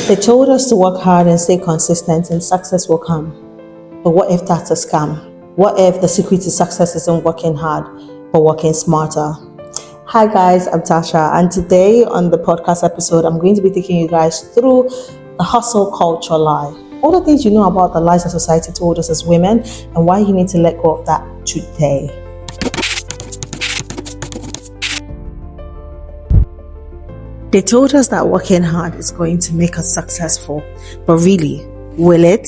They told us to work hard and stay consistent and success will come. But what if that's a scam? What if the secret to success isn't working hard, but working smarter? Hi guys, I'm Tasha, and today on the podcast episode, I'm going to be taking you guys through the hustle culture lie. All the things you know about the lies that society told us as women and why you need to let go of that today. They told us that working hard is going to make us successful, but really, will it?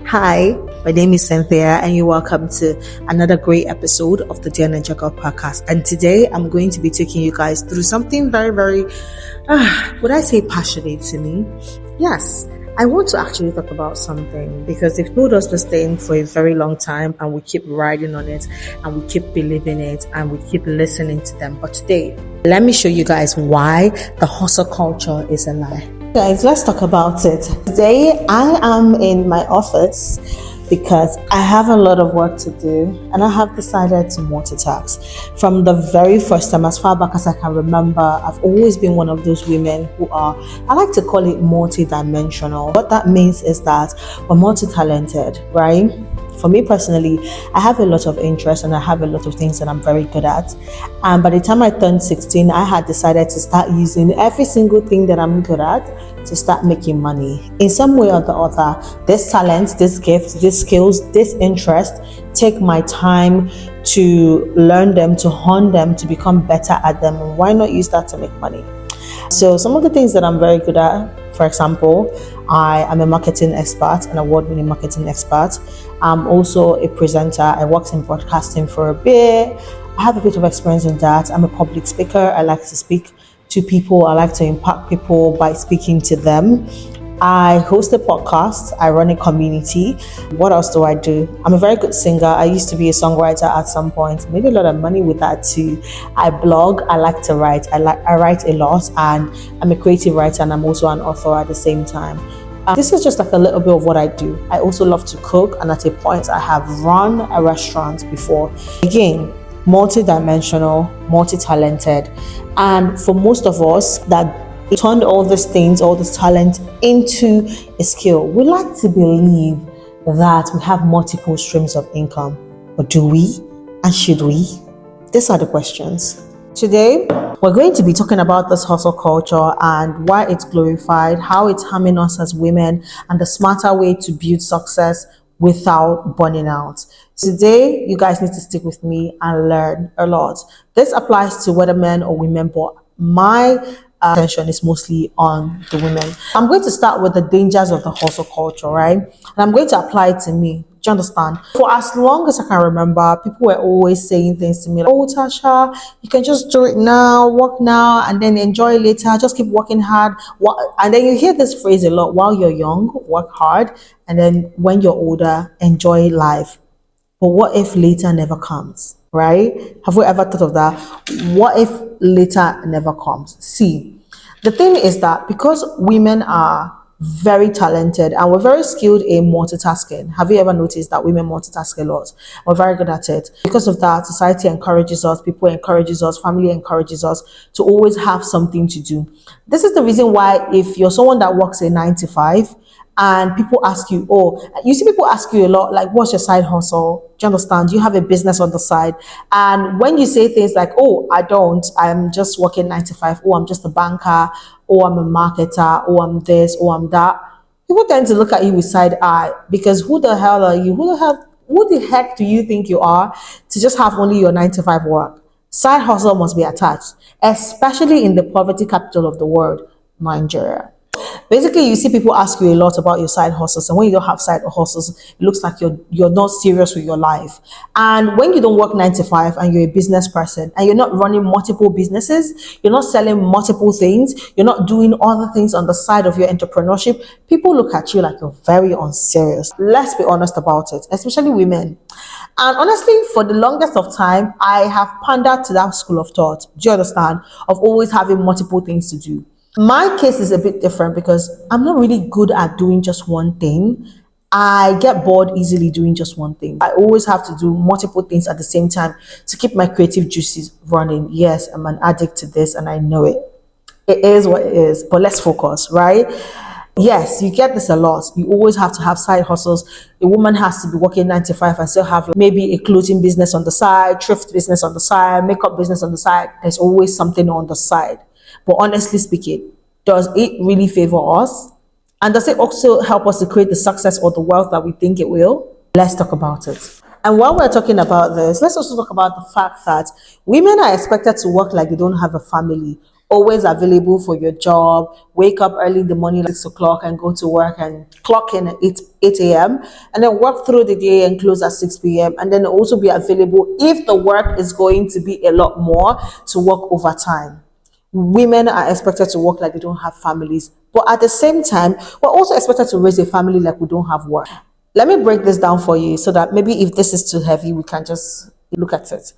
Hi, my name is Cynthia and you're welcome to another great episode of the Dear Ninja Girl podcast. And today I'm going to be taking you guys through something very, would I say passionate to me? Yes. I want to actually talk about something because they've told us this thing for a very long time and we keep riding on it and we keep believing it and we keep listening to them. But today, let me show you guys why the hustle culture is a lie. Guys, let's talk about it. Today, I am in my office because I have a lot of work to do and I have decided to multitask. From the very first time, as far back as I can remember, I've always been one of those women who are, I like to call it multi-dimensional. What that means is that we're multi-talented, right? For me personally, I have a lot of interest and I have a lot of things that I'm very good at. And by the time I turned 16, I had decided to start using every single thing that I'm good at to start making money. In some way or the other, this talent, this gift, this skills, this interest, take my time to learn them, to hone them, to become better at them. And why not use that to make money? So some of the things that I'm very good at, for example, I am a marketing expert, an award-winning marketing expert. I'm also a presenter. I worked in broadcasting for a bit. I have a bit of experience in that. I'm a public speaker. I like to speak to people. I like to impact people by speaking to them. I host a podcast. I run a community. What else do I do? I'm a very good singer. I used to be a songwriter at some point. Made a lot of money with that too. I blog. I like to write. I write a lot, and I'm a creative writer, and I'm also an author at the same time. This is just like a little bit of what I do. I also love to cook, and at a point, I have run a restaurant before. Again, multi-dimensional, multi-talented, and for most of us that turned all these things, all this talent into a skill. We like to believe that we have multiple streams of income, but do we? And should we? These are the questions. Today, we're going to be talking about this hustle culture and why it's glorified, how it's harming us as women, and the smarter way to build success without burning out. Today, you guys need to stick with me and learn a lot. This applies to whether men or women, but my attention is mostly on the women. I'm going to start with the dangers of the hustle culture, right? And I'm going to apply it to me. Do you understand? For as long as I can remember, people were always saying things to me like, oh, Tasha, you can just do it now, work now, and then enjoy later. Just keep working hard. And then you hear this phrase a lot: while you're young, work hard. And then when you're older, enjoy life. But what if later never comes? Right? Have we ever thought of that? What if later never comes? See, the thing is that because women are very talented and we're very skilled in multitasking. Have you ever noticed that women multitask a lot? We're very good at it. Because of that, society encourages us, people encourages us, family encourages us to always have something to do. This is the reason why if you're someone that works a 9 to 5, and people ask you, you see people ask you a lot, like, what's your side hustle? Do you understand? Do you have a business on the side? And when you say things like, I'm just working 9 to 5, I'm just a banker, I'm a marketer, I'm this, I'm that, people tend to look at you with side eye because who the hell are you? Who the heck do you think you are to just have only your 9 to 5 work? Side hustle must be attached, especially in the poverty capital of the world, Nigeria. Basically, you see people ask you a lot about your side hustles, and when you don't have side hustles, it looks like you're not serious with your life. And when you don't work 9 to 5 and you're a business person and you're not running multiple businesses, you're not selling multiple things, you're not doing other things on the side of your entrepreneurship, people look at you like you're very unserious. Let's be honest about it, especially women. And honestly, for the longest of time, I have pandered to that school of thought. Do you understand? Of always having multiple things to do. My case is a bit different because I'm not really good at doing just one thing. I get bored easily doing just one thing. I always have to do multiple things at the same time to keep my creative juices running. Yes, I'm an addict to this and I know it. It is what it is, but let's focus, right? Yes, you get this a lot. You always have to have side hustles. A woman has to be working 9 to 5 and still have maybe a clothing business on the side, thrift business on the side, makeup business on the side. There's always something on the side. But honestly speaking, does it really favor us? And does it also help us to create the success or the wealth that we think it will? Let's talk about it. And while we're talking about this, let's also talk about the fact that women are expected to work like they don't have a family, always available for your job, wake up early in the morning, like 6 o'clock, and go to work and clock in at 8 a.m., and then work through the day and close at 6 p.m., and then also be available if the work is going to be a lot more to work overtime. Women are expected to work like they don't have families, but at the same time, we're also expected to raise a family like we don't have work. Let me break this down for you so that maybe if this is too heavy, we can just look at it.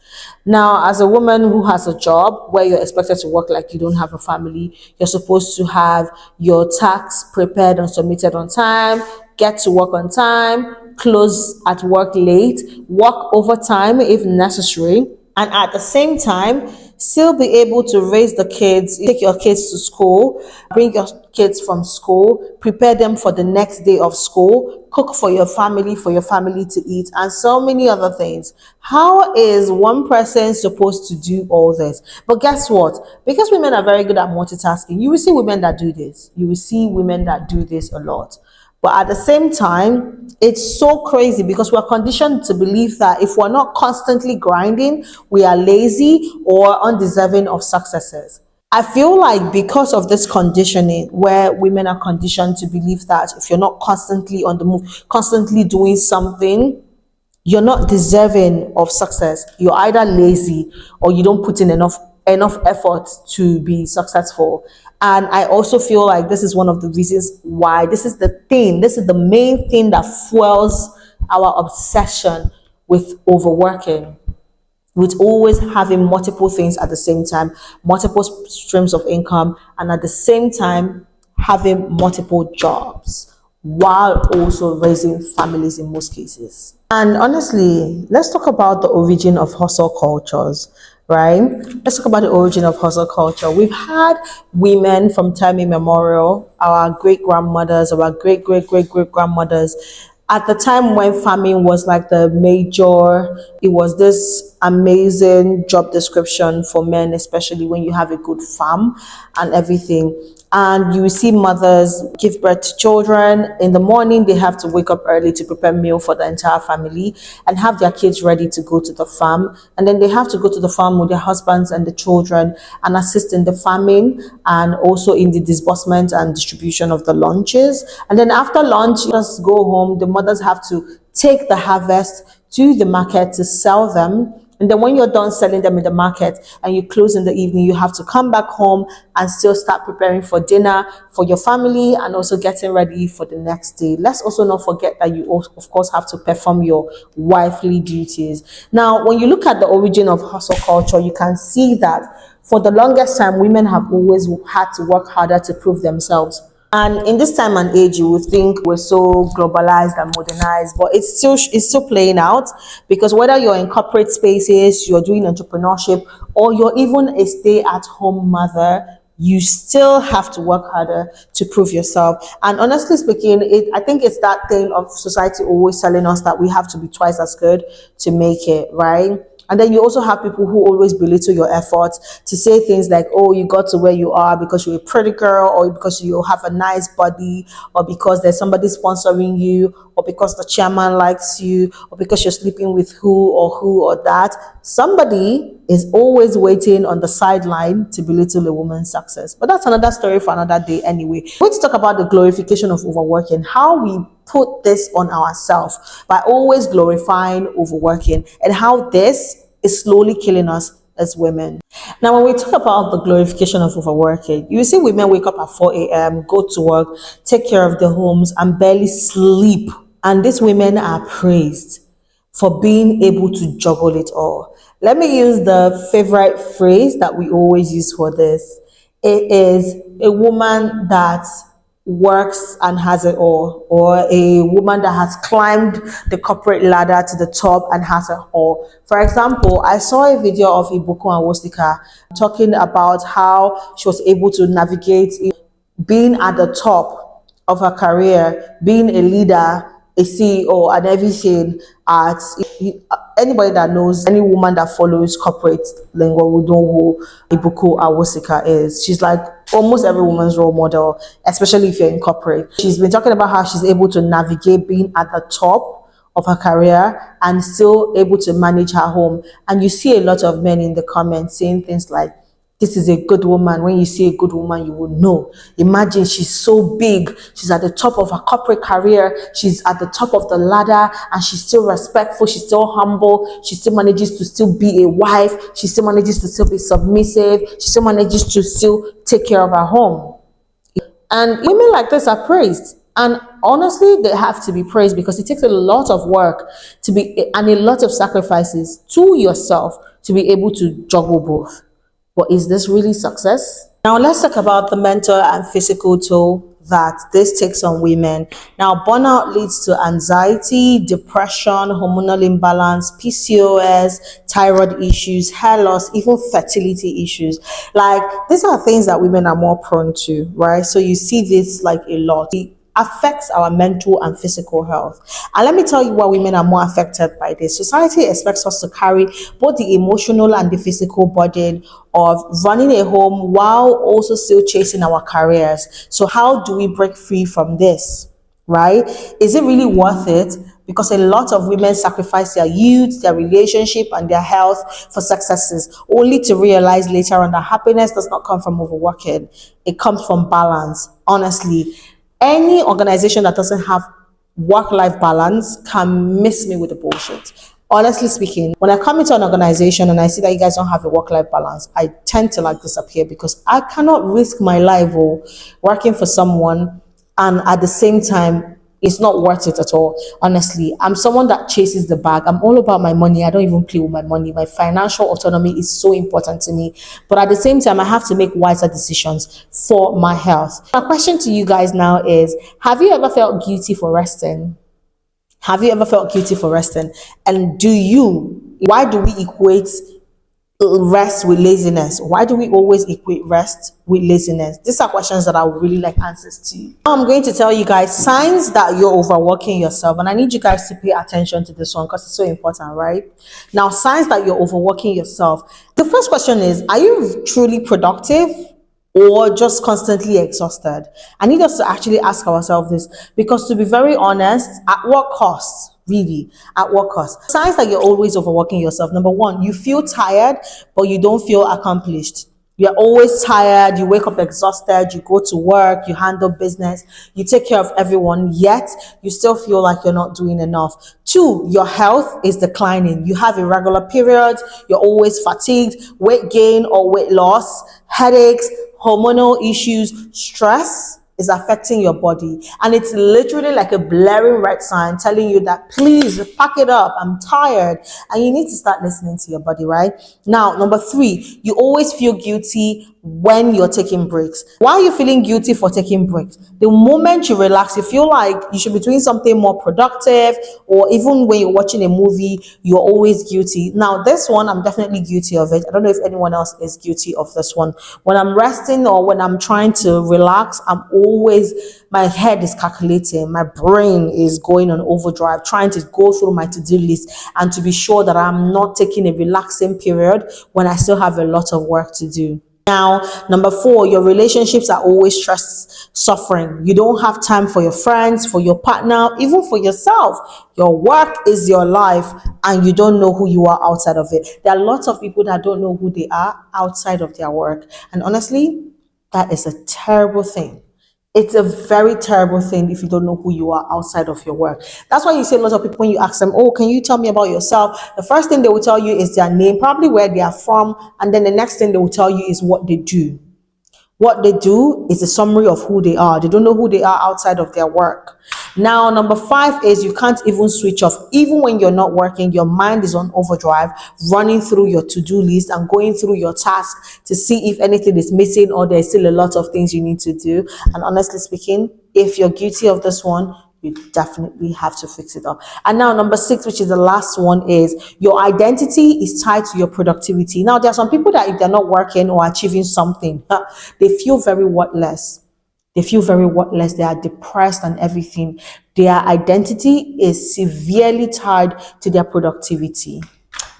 Now, as a woman who has a job where you're expected to work like you don't have a family, you're supposed to have your tax prepared and submitted on time, get to work on time, close at work late, work overtime if necessary, and at the same time still be able to raise the kids, take your kids to school, bring your kids from school, prepare them for the next day of school, cook for your family to eat, and so many other things. How is one person supposed to do all this? But guess what? Because women are very good at multitasking, you will see women that do this. You will see women that do this a lot. But at the same time, it's so crazy because we're conditioned to believe that if we're not constantly grinding, we are lazy or undeserving of successes. I feel like because of this conditioning, where women are conditioned to believe that if you're not constantly on the move, constantly doing something, you're not deserving of success. You're either lazy or you don't put in enough effort to be successful. And I also feel like this is one of the reasons why this is the main thing that fuels our obsession with overworking, with always having multiple things at the same time, multiple streams of income, and at the same time having multiple jobs while also raising families in most cases. And honestly, let's talk about the origin of hustle cultures, right? Let's talk about the origin of hustle culture. We've had women from time immemorial, our great grandmothers, our great great great great grandmothers. At the time when farming was like the major, it was this amazing job description for men, especially when you have a good farm and everything. And you will see mothers give birth to children. In the morning, they have to wake up early to prepare meal for the entire family and have their kids ready to go to the farm. And then they have to go to the farm with their husbands and the children and assist in the farming and also in the disbursement and distribution of the lunches. And then after lunch, just go home. The mothers have to take the harvest to the market to sell them. And then when you're done selling them in the market and you close in the evening, you have to come back home and still start preparing for dinner for your family and also getting ready for the next day. Let's also not forget that you, of course, have to perform your wifely duties. Now, when you look at the origin of hustle culture, you can see that for the longest time, women have always had to work harder to prove themselves. And in this time and age, you would think we're so globalized and modernized, but it's still playing out, because whether you're in corporate spaces, you're doing entrepreneurship, or you're even a stay-at-home mother, you still have to work harder to prove yourself. And honestly speaking, I think it's that thing of society always telling us that we have to be twice as good to make it, right? And then you also have people who always belittle your efforts, to say things like, oh, you got to where you are because you're a pretty girl, or because you have a nice body, or because there's somebody sponsoring you, or because the chairman likes you, or because you're sleeping with who or that. Somebody is always waiting on the sideline to belittle a woman's success. But that's another story for another day anyway. We're going to talk about the glorification of overworking, how we put this on ourselves by always glorifying overworking, and how this is slowly killing us as women. Now, when we talk about the glorification of overworking, you see women wake up at 4 a.m., go to work, take care of their homes, and barely sleep. And these women are praised for being able to juggle it all. Let me use the favorite phrase that we always use for this. It is a woman that works and has it all, or a woman that has climbed the corporate ladder to the top and has it all. For example, I saw a video of Ibuku Awosika talking about how she was able to navigate being at the top of her career, being a leader, a CEO, and everything at anybody that knows any woman that follows corporate lingo will know who Ibuku Awosika is. She's like almost every woman's role model, especially if you're in corporate. She's been talking about how she's able to navigate being at the top of her career and still able to manage her home. And you see a lot of men in the comments saying things like, this is a good woman. When you see a good woman, you will know. Imagine she's so big. She's at the top of her corporate career. She's at the top of the ladder and she's still respectful. She's still humble. She still manages to still be a wife. She still manages to still be submissive. She still manages to still take care of her home. And women like this are praised. And honestly, they have to be praised because it takes a lot of work to be and a lot of sacrifices to yourself to be able to juggle both. But is this really success? Now let's talk about the mental and physical toll that this takes on women. Now, burnout leads to anxiety, depression, hormonal imbalance, PCOS, thyroid issues, hair loss, even fertility issues. Like, these are things that women are more prone to, right? So you see this like a lot. It affects our mental and physical health. And let me tell you why women are more affected by this. Society expects us to carry both the emotional and the physical burden of running a home while also still chasing our careers. So how do we break free from this, right? Is it really worth it? Because a lot of women sacrifice their youth, their relationship, and their health for successes, only to realize later on that happiness does not come from overworking. It comes from balance. Honestly, any organization that doesn't have work-life balance can miss me with the bullshit. Honestly speaking, when I come into an organization and I see that you guys don't have a work-life balance, I tend to like disappear because I cannot risk my life working for someone and at the same time it's not worth it at all. Honestly, I'm someone that chases the bag. I'm all about my money. I don't even play with my money. My financial autonomy is so important to me. But at the same time, I have to make wiser decisions for my health. My question to you guys now is, have you ever felt guilty for resting? Have you ever felt guilty for resting? And why do we equate rest with laziness? Why do we always equate rest with laziness? These are questions that I would really like answers to. Now I'm going to tell you guys signs that you're overworking yourself, and I need you guys to pay attention to this one because it's so important, right? Now, signs that you're overworking yourself. The first question is, are you truly productive or just constantly exhausted? I need us to actually ask ourselves this because, to be very honest, at what cost? Really, at what cost? Signs that you're always overworking yourself. Number one, you feel tired, but you don't feel accomplished. You're always tired, you wake up exhausted, you go to work, you handle business, you take care of everyone, yet you still feel like you're not doing enough. Two, your health is declining. You have irregular periods, you're always fatigued, weight gain or weight loss, headaches, hormonal issues, stress is affecting your body, and it's literally like a blaring red sign telling you that please pack it up, I'm tired, and you need to start listening to your body. Right now, number three, you always feel guilty when you're taking breaks. Why are you feeling guilty for taking breaks? The moment you relax, you feel like you should be doing something more productive, or even when you're watching a movie, you're always guilty. Now, this one, I'm definitely guilty of it. I don't know if anyone else is guilty of this one. When I'm resting or when I'm trying to relax, my head is calculating, my brain is going on overdrive, trying to go through my to-do list and to be sure that I'm not taking a relaxing period when I still have a lot of work to do. Now, number four, your relationships are always stress suffering. You don't have time for your friends, for your partner, even for yourself. Your work is your life and you don't know who you are outside of it. There are lots of people that don't know who they are outside of their work. And honestly, that is a terrible thing. It's a very terrible thing if you don't know who you are outside of your work. That's why you see a lot of people, when you ask them, oh, can you tell me about yourself? The first thing they will tell you is their name, probably where they are from. And then the next thing they will tell you is what they do. What they do is a summary of who they are. They don't know who they are outside of their work. Now, number five is you can't even switch off. Even when you're not working, your mind is on overdrive, running through your to-do list and going through your tasks to see if anything is missing or there's still a lot of things you need to do. And honestly speaking, if you're guilty of this one, you definitely have to fix it up. And now number six, which is the last one, is your identity is tied to your productivity. Now, there are some people that if they're not working or achieving something, they feel very worthless. They feel very worthless. They are depressed and everything. Their identity is severely tied to their productivity.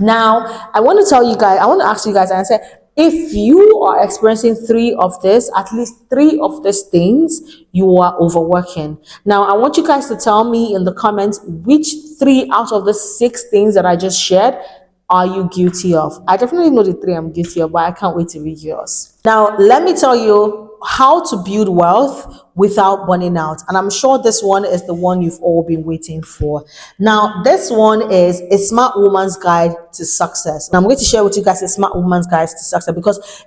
Now, I want to ask you guys and say, if you are experiencing three of this, at least three of these things, you are overworking. Now, I want you guys to tell me in the comments which three out of the six things that I just shared are you guilty of? I definitely know the three I'm guilty of, but I can't wait to read yours. Now, let me tell you how to build wealth without burning out. And I'm sure this one is the one you've all been waiting for. Now, this one is a smart woman's guide to success. And I'm going to share with you guys a smart woman's guide to success, because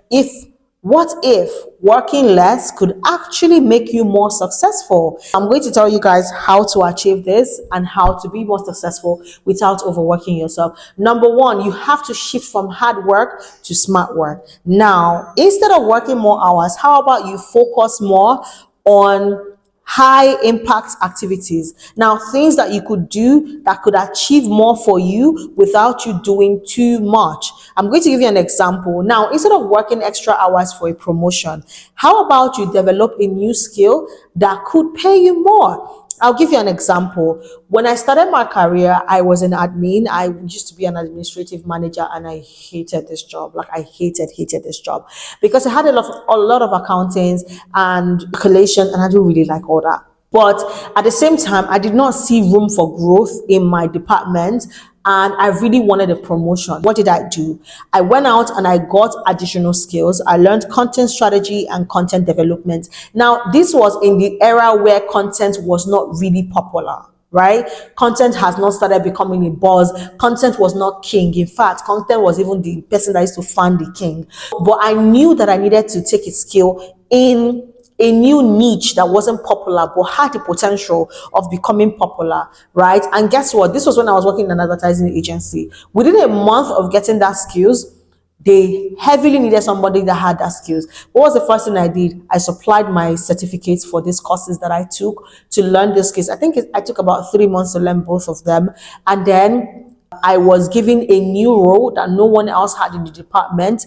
what if working less could actually make you more successful? I'm going to tell you guys how to achieve this and how to be more successful without overworking yourself. Number one, you have to shift from hard work to smart work. Now, instead of working more hours, how about you focus more on high impact activities? Now, things that you could do that could achieve more for you without you doing too much. I'm going to give you an example. Now, instead of working extra hours for a promotion, how about you develop a new skill that could pay you more? I'll give you an example. When I started my career, I was an admin. I used to be an administrative manager, and I hated this job. Like, I hated this job, because I had a lot of accountings and calculation, and I don't really like all that. But at the same time, I did not see room for growth in my department, and I really wanted a promotion. What did I do? I went out and I got additional skills. I learned content strategy and content development. Now, this was in the era where content was not really popular, right? Content has not started becoming a buzz. Content was not king. In fact, content was even the person that used to fund the king. But I knew that I needed to take a skill in a new niche that wasn't popular but had the potential of becoming popular, right? And guess what? This was when I was working in an advertising agency. Within a month of getting that skills, they heavily needed somebody that had that skills. What was the first thing I did? I supplied my certificates for these courses that I took to learn these skills. I think I took about 3 months to learn both of them. And then I was given a new role that no one else had in the department.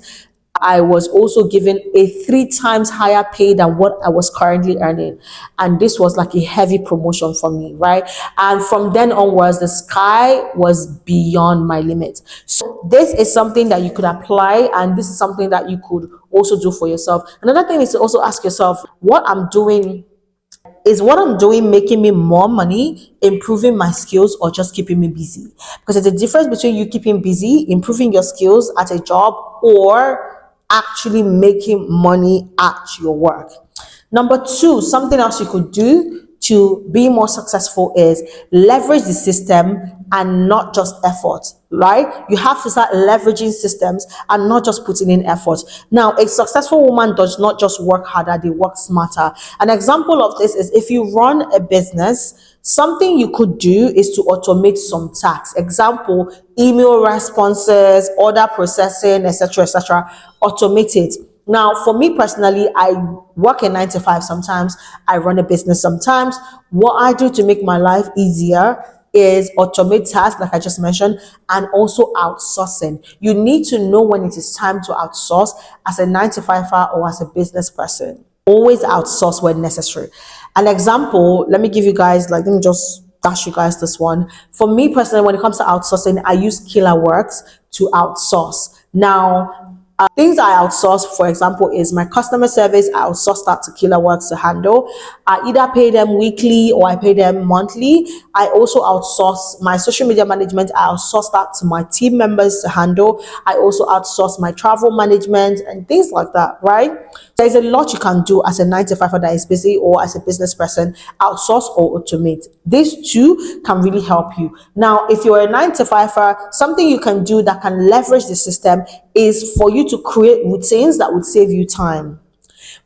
I was also given a 3 times higher pay than what I was currently earning. And this was like a heavy promotion for me, right? And from then onwards, the sky was beyond my limit. So this is something that you could apply, and this is something that you could also do for yourself. Another thing is to also ask yourself, is what I'm doing making me more money, improving my skills, or just keeping me busy? Because there's a difference between you keeping busy, improving your skills at a job, or actually making money at your work. Number two, something else you could do to be more successful is leverage the system and not just effort, right? You have to start leveraging systems and not just putting in effort. Now, a successful woman does not just work harder, they work smarter. An example of this is if you run a business, something you could do is to automate some tasks. Example, email responses, order processing, etc., etc. Automate it. Now, for me personally, I work a 9 to 5 sometimes. I run a business sometimes. What I do to make my life easier is automate tasks, like I just mentioned, and also outsourcing. You need to know when it is time to outsource as a 9 to 5er or as a business person. Always outsource when necessary. An example, let me just dash you guys this one. For me personally, when it comes to outsourcing, I use Killer Works to outsource. Now, things I outsource, for example, is my customer service. I outsource that to Killer Works to handle. I either pay them weekly or I pay them monthly. I also outsource my social media management. I outsource that to my team members to handle. I also outsource my travel management and things like that, right? There's a lot you can do as a 9 to 5 that is busy, or as a business person, outsource or automate. These two can really help you. Now, if you're a 9 to 5er, something you can do that can leverage the system is for you to create routines that would save you time.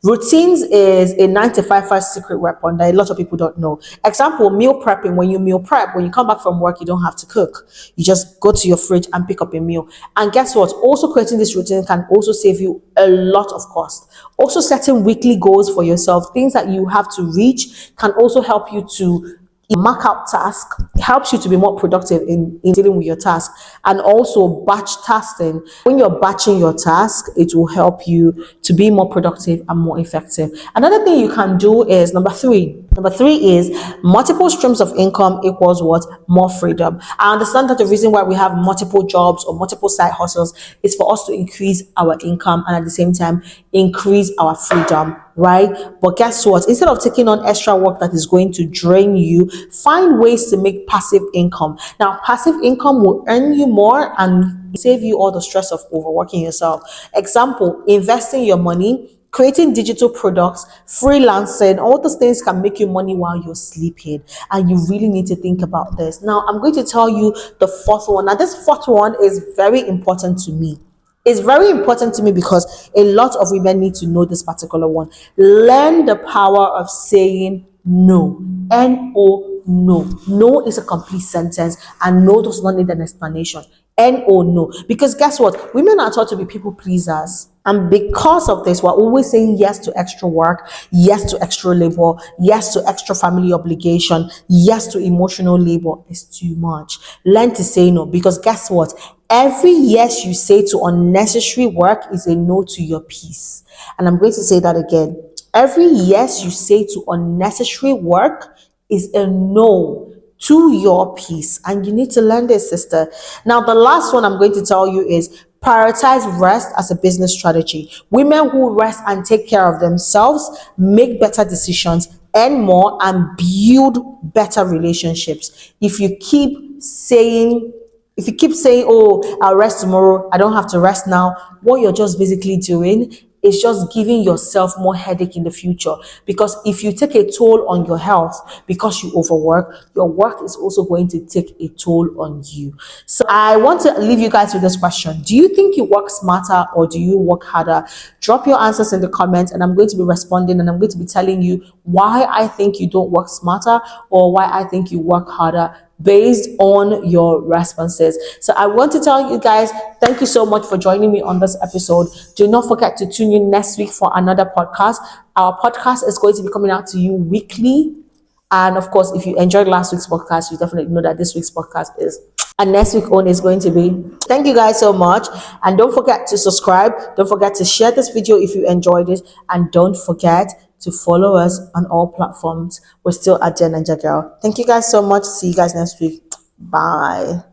Routines is a 9 to 5 secret weapon that a lot of people don't know. Example, meal prepping. When you meal prep, when you come back from work, you don't have to cook. You just go to your fridge and pick up a meal. And guess what? Also creating this routine can also save you a lot of cost. Also setting weekly goals for yourself, things that you have to reach, can also help you to mark out tasks. It helps you to be more productive in dealing with your task. And also batch tasking. When you're batching your task, it will help you to be more productive and more effective. Another thing you can do is number three. Number three is multiple streams of income equals what? More freedom. I understand that the reason why we have multiple jobs or multiple side hustles is for us to increase our income and at the same time increase our freedom, right? But guess what? Instead of taking on extra work that is going to drain you, find ways to make passive income. Now, passive income will earn you more and save you all the stress of overworking yourself. Example, investing your money, creating digital products, freelancing, all those things can make you money while you're sleeping. And you really need to think about this. Now, I'm going to tell you the fourth one. Now, this fourth one is very important to me. It's very important to me because a lot of women need to know this particular one. Learn the power of saying no. N-O, no. No is a complete sentence, and no does not need an explanation. N-O, no. Because guess what? Women are taught to be people pleasers. And because of this, we're always saying yes to extra work, yes to extra labor, yes to extra family obligation, yes to emotional labor. It's too much. Learn to say no, because guess what? Every yes you say to unnecessary work is a no to your peace. And I'm going to say that again. Every yes you say to unnecessary work is a no to your peace. And you need to learn this, sister. Now, the last one I'm going to tell you is prioritize rest as a business strategy. Women who rest and take care of themselves make better decisions, earn more, and build better relationships. If you keep saying, oh, I'll rest tomorrow, I don't have to rest now, what you're just basically doing is just giving yourself more headache in the future. Because if you take a toll on your health because you overwork, your work is also going to take a toll on you. So I want to leave you guys with this question. Do you think you work smarter or do you work harder? Drop your answers in the comments and I'm going to be responding, and I'm going to be telling you why I think you don't work smarter or why I think you work harder based on your responses. So I want to tell you guys, thank you so much for joining me on this episode. Do not forget to tune in next week for another podcast. Our podcast is going to be coming out to you weekly. And of course, if you enjoyed last week's podcast, you definitely know that this week's podcast is. And next week on is going to be. Thank you guys so much. And don't forget to subscribe. Don't forget to share this video if you enjoyed it. And don't forget to follow us on all platforms. We're still at Jen and Jagel. Thank you guys so much. See you guys next week. Bye.